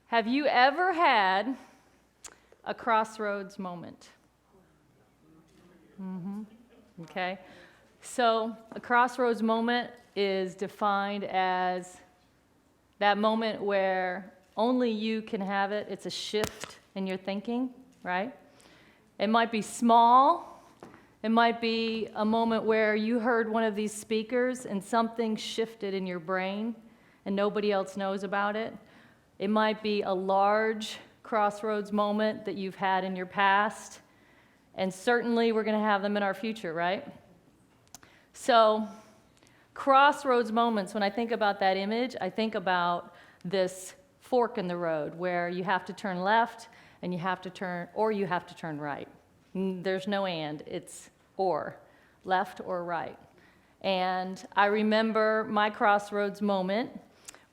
Have you ever had a crossroads moment? Okay. So a crossroads moment is defined as that moment where only you can have it. It's a shift in your thinking, right? It might be small. It might be a moment where you heard one of these speakers and something shifted in your brain and nobody else knows about it. It might be a large crossroads moment that you've had in your past, and certainly we're going to have them in our future, right? So crossroads moments, when I think about that image, I think about this fork in the road where you have to turn left and you have to turn, or you have to turn right. There's no and, it's or, left or right. And I remember my crossroads moment,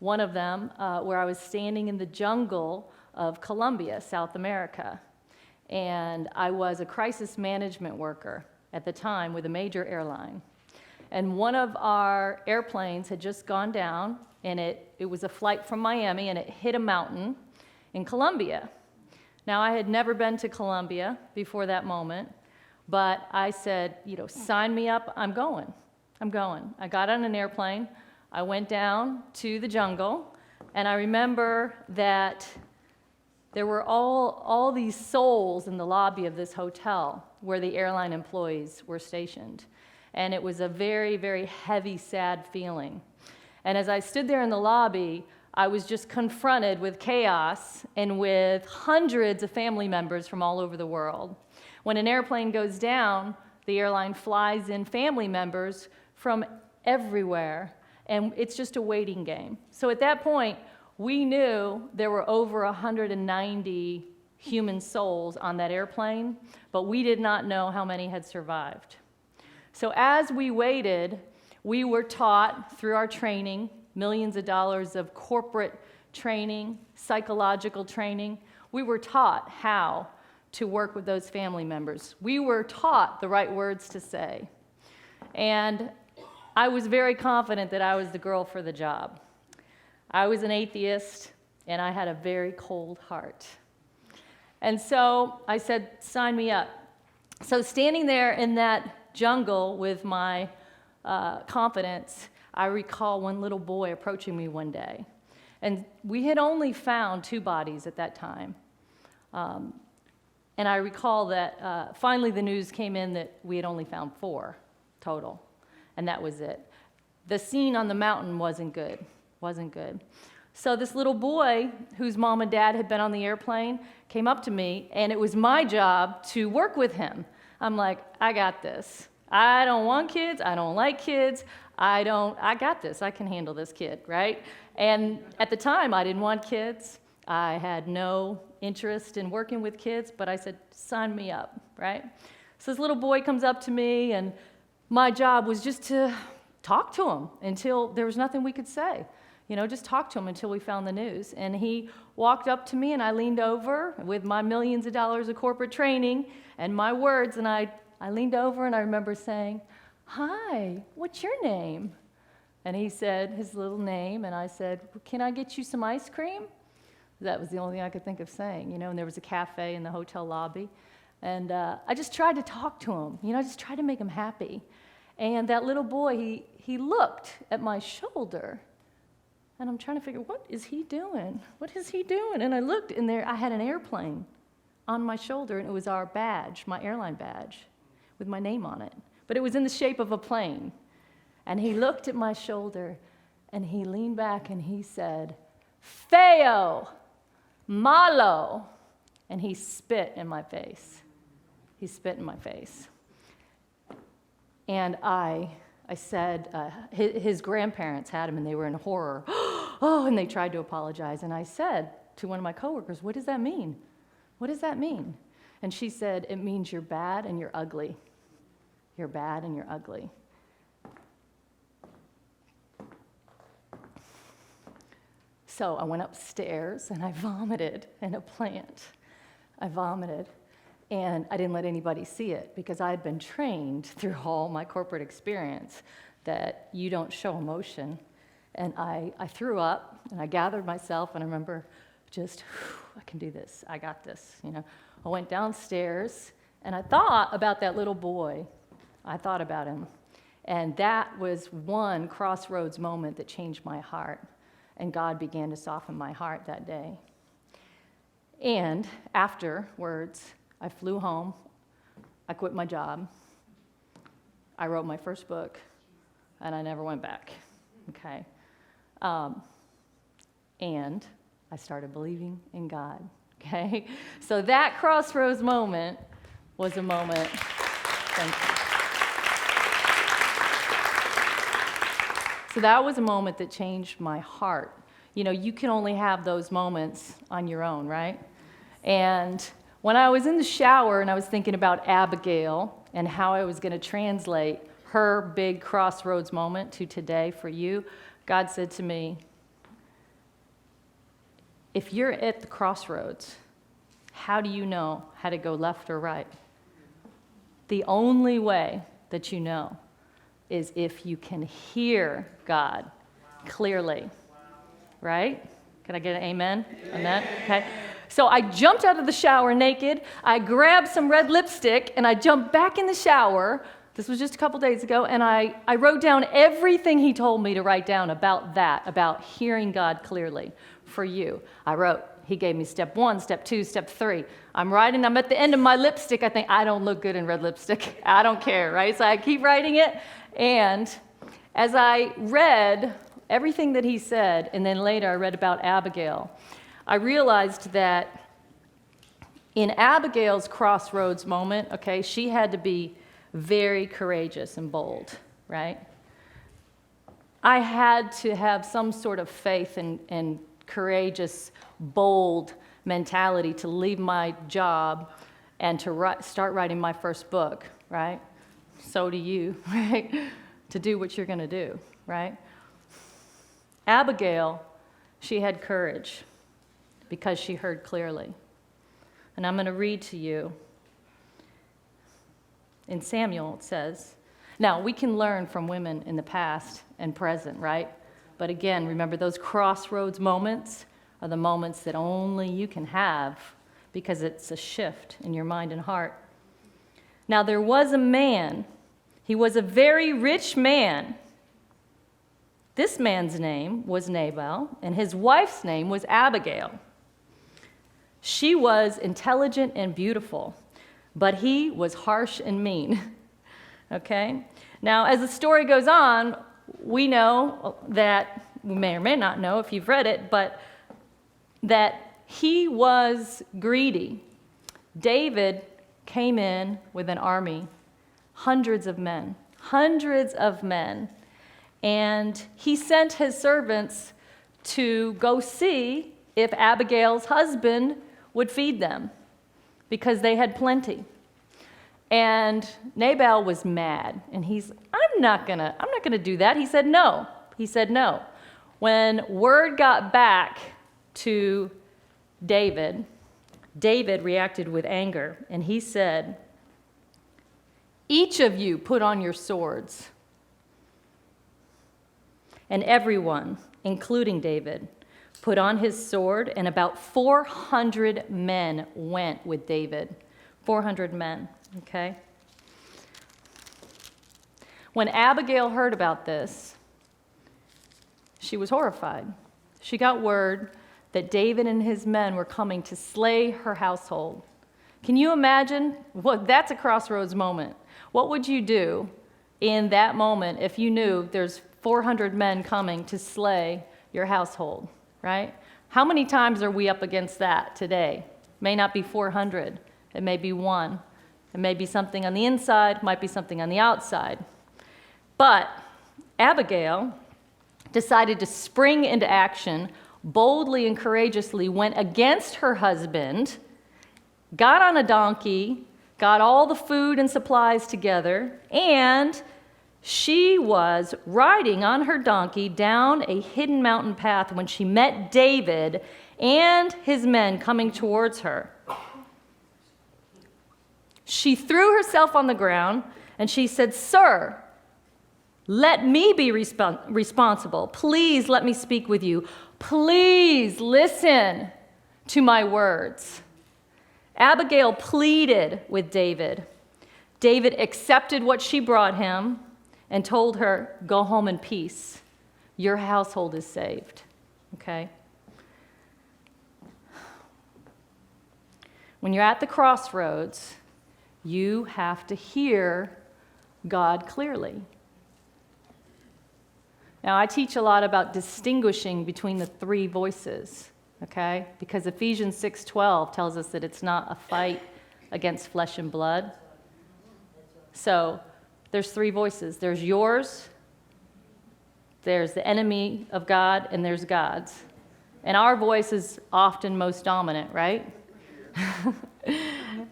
one of them, where I was standing in the jungle of Colombia, South America. And I was a crisis management worker at the time with a major airline. And one of our airplanes had just gone down, and it was a flight from Miami, and it hit a mountain in Colombia. Now, I had never been to Colombia before that moment, but I said, sign me up, I'm going. I got on an airplane, I went down to the jungle, and I remember that there were all these souls in the lobby of this hotel where the airline employees were stationed. And it was a very, very heavy, sad feeling. And as I stood there in the lobby, I was just confronted with chaos and with hundreds of family members from all over the world. When an airplane goes down, the airline flies in family members from everywhere, and it's just a waiting game. So at that point, we knew there were over 190 human souls on that airplane, but we did not know how many had survived. So as we waited, we were taught through our training, millions of dollars of corporate training, psychological training, we were taught how to work with those family members. We were taught the right words to say. And I was very confident that I was the girl for the job. I was an atheist, and I had a very cold heart. And so I said, sign me up. So standing there in that jungle with my confidence, I recall one little boy approaching me one day. And we had only found 2 bodies at that time. And I recall that finally the news came in that we had only found 4 total, and that was it. The scene on the mountain wasn't good. So this little boy, whose mom and dad had been on the airplane, came up to me, and it was my job to work with him. I'm like, I got this. I don't want kids. I don't like kids. I got this. I can handle this kid, right? And at the time, I didn't want kids. I had no interest in working with kids, but I said, sign me up, right? So this little boy comes up to me, and my job was just to talk to him until there was nothing we could say. Just talk to him until we found the news. And he walked up to me, and I leaned over with my millions of dollars of corporate training and my words, and I leaned over, and I remember saying, hi, what's your name? And he said his little name, and I said, can I get you some ice cream? That was the only thing I could think of saying, and there was a cafe in the hotel lobby. And I just tried to talk to him, I just tried to make him happy. And that little boy, he looked at my shoulder, and I'm trying to figure, what is he doing? What is he doing? And I looked, and there I had an airplane on my shoulder, and it was our badge, my airline badge, with my name on it. But it was in the shape of a plane. And he looked at my shoulder, and he leaned back, and he said, Feo, malo. And he spit in my face. And I said, his grandparents had him, and they were in horror. Oh, and they tried to apologize. And I said to one of my coworkers, what does that mean? What does that mean? And she said, it means you're bad and you're ugly. You're bad and you're ugly. So I went upstairs, and I vomited in a plant. And I didn't let anybody see it because I had been trained through all my corporate experience that you don't show emotion. And I threw up, and I gathered myself, and I remember just, I can do this. I got this, I went downstairs, and I thought about that little boy. I thought about him. And that was one crossroads moment that changed my heart. And God began to soften my heart that day. And afterwards, I flew home. I quit my job. I wrote my first book, and I never went back. Okay? And I started believing in God. Okay? So that crossroads moment was a moment. Thank you. So that was a moment that changed my heart. You can only have those moments on your own, right? And when I was in the shower and I was thinking about Abigail and how I was going to translate her big crossroads moment to today for you, God said to me, if you're at the crossroads, how do you know how to go left or right? The only way that you know is if you can hear God clearly, right? Can I get an amen on that? Okay. So I jumped out of the shower naked. I grabbed some red lipstick, and I jumped back in the shower. This was just a couple days ago, and I wrote down everything he told me to write down about that, about hearing God clearly for you. I wrote, he gave me step 1, step 2, step 3. I'm writing, I'm at the end of my lipstick. I think, I don't look good in red lipstick. I don't care, right? So I keep writing it. And as I read everything that he said, and then later I read about Abigail, I realized that in Abigail's crossroads moment, okay, she had to be very courageous and bold, right? I had to have some sort of faith and courageous, bold mentality to leave my job and to start writing my first book, right? So do you, right? To do what you're going to do, right? Abigail, she had courage because she heard clearly. And I'm going to read to you. In Samuel, it says, now we can learn from women in the past and present, right? But again, remember those crossroads moments are the moments that only you can have because it's a shift in your mind and heart. Now there was a man. He was a very rich man. This man's name was Nabal, and his wife's name was Abigail. She was intelligent and beautiful, but he was harsh and mean. Okay? Now, as the story goes on, we know that, we may or may not know if you've read it, but that he was greedy. David came in with an army, hundreds of men, and he sent his servants to go see if Abigail's husband would feed them because they had plenty. And Nabal was mad, and I'm not gonna do that. He said no. When word got back to David, David reacted with anger, and he said, each of you put on your swords. And everyone, including David, put on his sword, and about 400 men went with David. 400 men, okay? When Abigail heard about this, she was horrified. She got word that David and his men were coming to slay her household. Can you imagine? That's a crossroads moment. What would you do in that moment if you knew there's 400 men coming to slay your household, right? How many times are we up against that today? May not be 400. It may be one. It may be something on the inside, might be something on the outside. But Abigail decided to spring into action, boldly and courageously went against her husband, got on a donkey, got all the food and supplies together, and she was riding on her donkey down a hidden mountain path when she met David and his men coming towards her. She threw herself on the ground and she said, "Sir, let me be responsible. Please let me speak with you. Please listen. to my words. Abigail pleaded with David. David accepted what she brought him and told her, go home in peace. Your household is saved. Okay? When you're at the crossroads, you have to hear God clearly. Now, I teach a lot about distinguishing between the three voices, okay? Because Ephesians 6:12 tells us that it's not a fight against flesh and blood. So there's three voices. There's yours, there's the enemy of God, and there's God's. And our voice is often most dominant, right?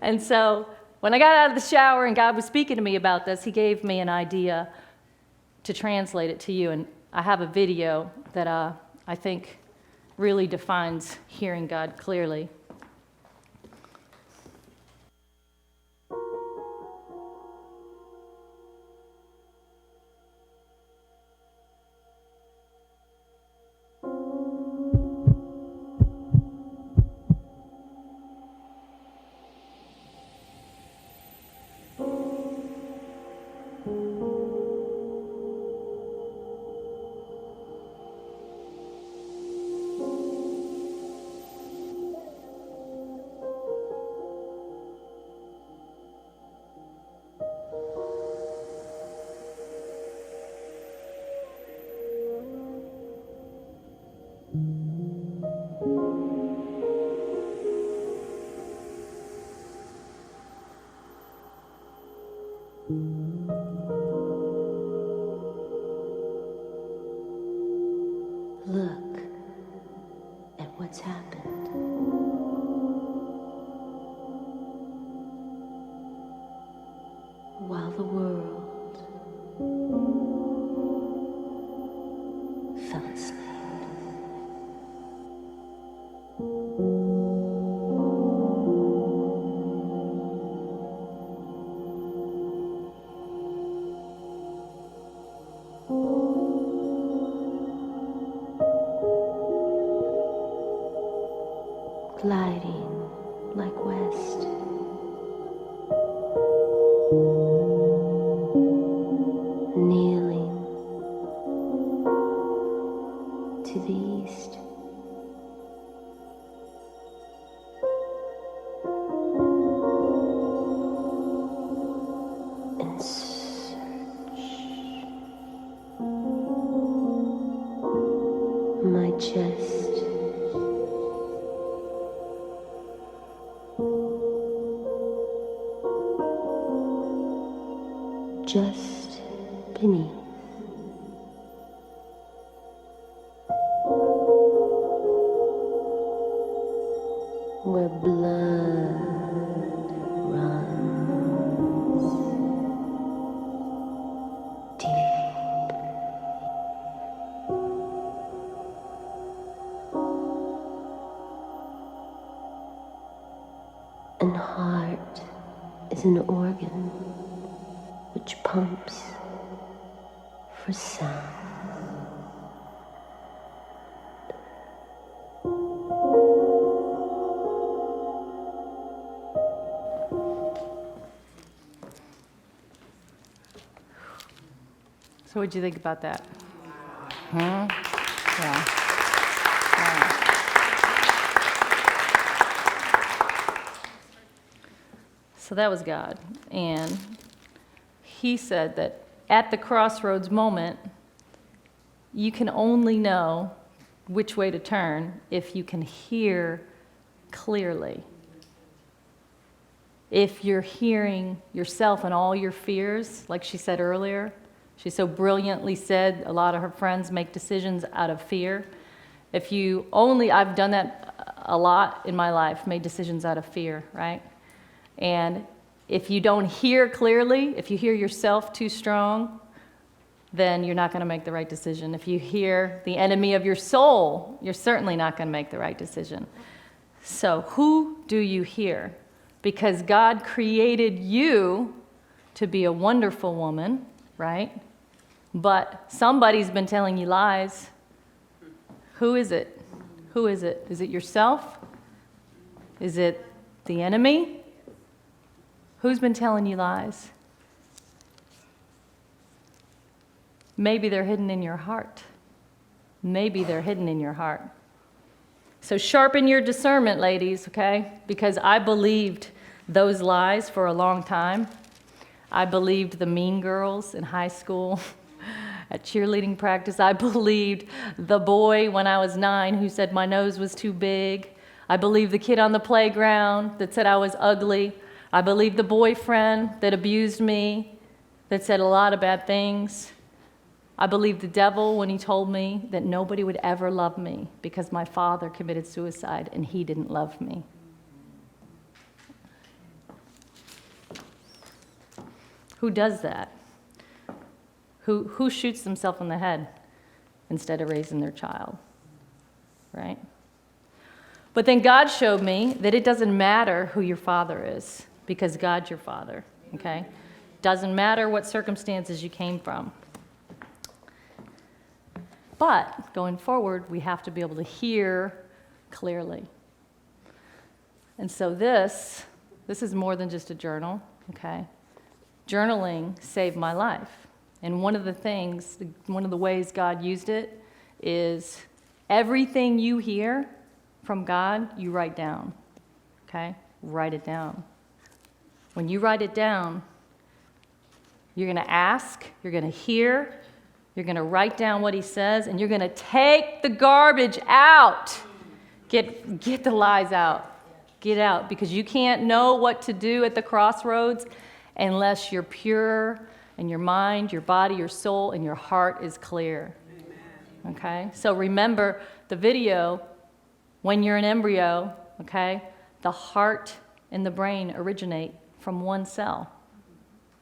And so when I got out of the shower and God was speaking to me about this, he gave me an idea to translate it to you. And I have a video that I think really defines hearing God clearly. Look at what's happened. While the world fell asleep. Gliding like west, kneeling to the east, in search. My chest just beneath. Where blood runs deep. And heart is an organ which pumps for sound. So what'd you think about that? Yeah. So that was God. And he said that at the crossroads moment, you can only know which way to turn if you can hear clearly. If you're hearing yourself and all your fears, like she said earlier, she so brilliantly said a lot of her friends make decisions out of fear. I've done that a lot in my life, made decisions out of fear, right? And if you don't hear clearly, if you hear yourself too strong, then you're not going to make the right decision. If you hear the enemy of your soul, you're certainly not going to make the right decision. So who do you hear? Because God created you to be a wonderful woman, right? But somebody's been telling you lies. Who is it? Who is it? Is it yourself Is it the enemy? Who's been telling you lies? Maybe they're hidden in your heart. Maybe they're hidden in your heart. So sharpen your discernment, ladies, okay? Because I believed those lies for a long time. I believed the mean girls in high school, at cheerleading practice. I believed the boy when I was 9 who said my nose was too big. I believed the kid on the playground that said I was ugly. I believed the boyfriend that abused me, that said a lot of bad things. I believed the devil when he told me that nobody would ever love me because my father committed suicide and he didn't love me. Who does that? Who shoots themselves in the head instead of raising their child, right? But then God showed me that it doesn't matter who your father is because God's your father, okay? Doesn't matter what circumstances you came from. But going forward, we have to be able to hear clearly. And so this is more than just a journal, okay? Journaling saved my life. And one of the ways God used it is everything you hear from God, you write down, okay? Write it down. When you write it down, you're going to ask, you're going to hear, you're going to write down what he says, and you're going to take the garbage out. Get the lies out. Get out, because you can't know what to do at the crossroads unless you're pure and your mind, your body, your soul, and your heart is clear. Okay? So remember the video, when you're an embryo, okay, the heart and the brain originate from one cell.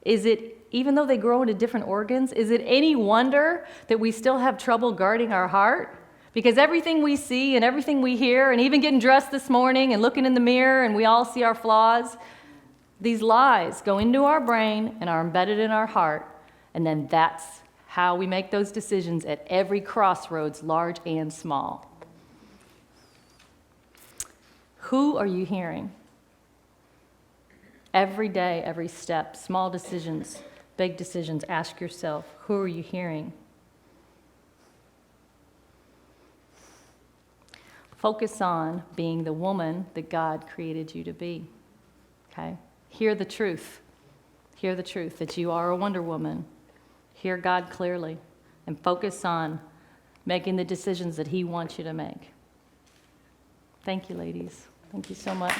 Even though they grow into different organs, is it any wonder that we still have trouble guarding our heart? Because everything we see and everything we hear, and even getting dressed this morning and looking in the mirror, and we all see our flaws, these lies go into our brain and are embedded in our heart, and then that's how we make those decisions at every crossroads, large and small. Who are you hearing? Every day, every step, small decisions, big decisions, ask yourself, who are you hearing? Focus on being the woman that God created you to be, okay? Hear the truth. Hear the truth that you are a Wonder Woman. Hear God clearly and focus on making the decisions that he wants you to make. Thank you, ladies. Thank you so much.